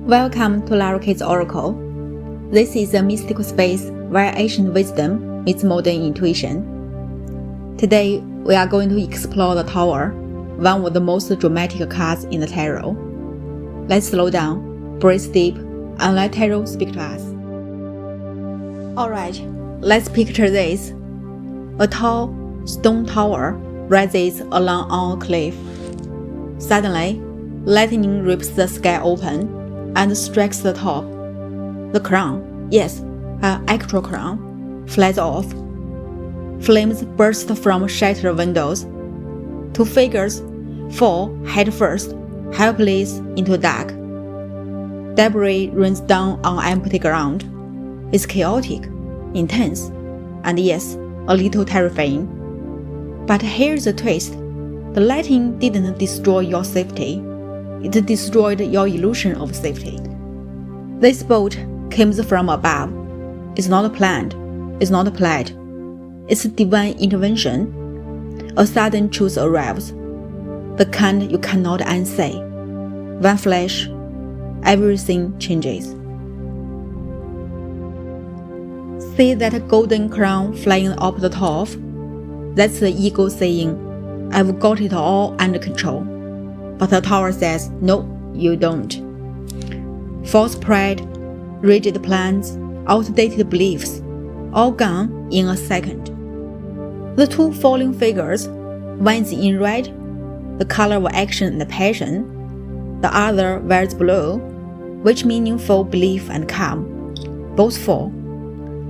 Welcome to LaraK's Oracle. This is a mystical space where ancient wisdom meets modern intuition. Today, we are going to explore the Tower, one of the most dramatic cards in the tarot. Let's slow down, breathe deep, and let tarot speak to us. Alright, let's picture this. A tall stone tower rises along on a cliff. Suddenly, lightning rips the sky open and strikes the top. The crown, yes, an actual crown, flies off. Flames burst from shattered windows. Two figures fall headfirst, helpless into dark. Debris rains down on empty ground. It's chaotic, intense, and yes, a little terrifying. But here's the twist. The lightning didn't destroy your safety. It destroyed your illusion of safety. This bolt comes from above. It's not planned. It's not played. It's divine intervention. A sudden truth arrives. The kind you cannot unsay. One flash, everything changes. See that golden crown flying up the top? That's the ego saying, I've got it all under control. But the tower says, no, you don't. False pride, rigid plans, outdated beliefs, all gone in a second. The two falling figures, one is in red, the color of action and passion, the other wears blue, which meaningful belief and calm. Both fall.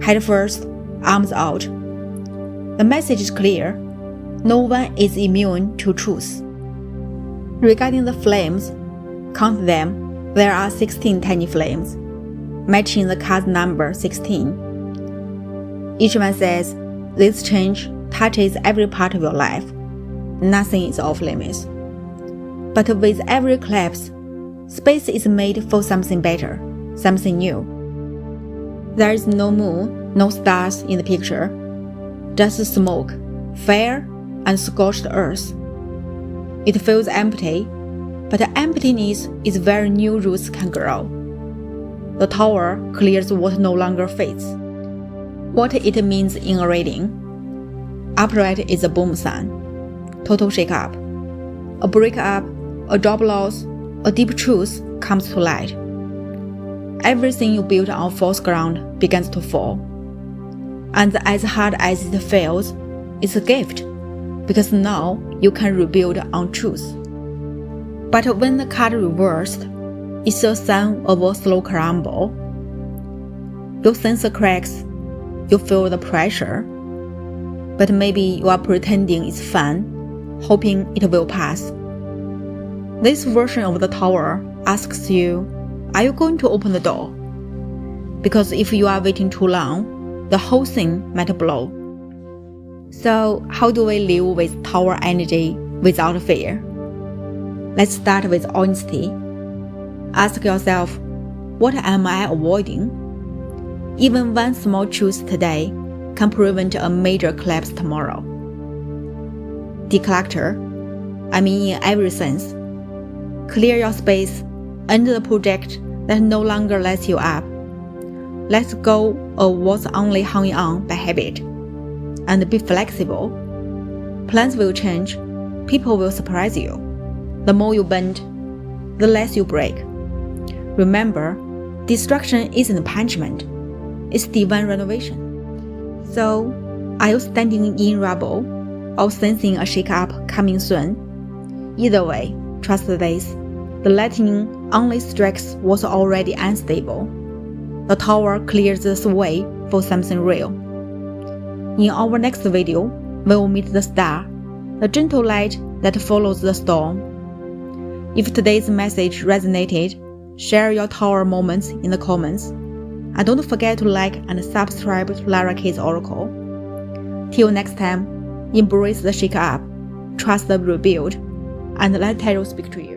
Head first, arms out. The message is clear. No one is immune to truth. Regarding the flames, count them. There are 16 tiny flames, matching the card number 16. Each one says, this change touches every part of your life. Nothing is off limits. But with every eclipse, space is made for something better, something new. There is no moon, no stars in the picture, just smoke, fire, and scorched earth. It feels empty, but the emptiness is where new roots can grow. The tower clears what no longer fits. What it means in a reading. Upright is a boom sign. Total shake-up. A break-up, a job loss, a deep truth comes to light. Everything you built on false ground begins to fall. And as hard as it feels, it's a gift, because now you can rebuild on truth. But when the card reversed, it's a sign of a slow crumble. You sense the cracks, you feel the pressure, but maybe you are pretending it's fun, hoping it will pass. This version of the tower asks you, are you going to open the door? Because if you are waiting too long, the whole thing might blow. So how do we live with tower energy without fear? Let's start with honesty. Ask yourself, what am I avoiding? Even one small truth today can prevent a major collapse tomorrow. Declutter, I mean in every sense. Clear your space, end the project that no longer lights you up. Let go of what's only hanging on by habit. And be flexible. Plans will change. People will surprise you. The more you bend, the less you break. Remember, destruction isn't punishment. It's divine renovation. So, are you standing in rubble or sensing a shake-up coming soon? Either way, trust this. The lightning only strikes what's already unstable. The tower clears the way for something real. In our next video, we will meet the star, the gentle light that follows the storm. If today's message resonated, share your tower moments in the comments. And don't forget to like and subscribe to LaraK's Oracle. Till next time, embrace the shake-up, trust the rebuild, and let tarot speak to you.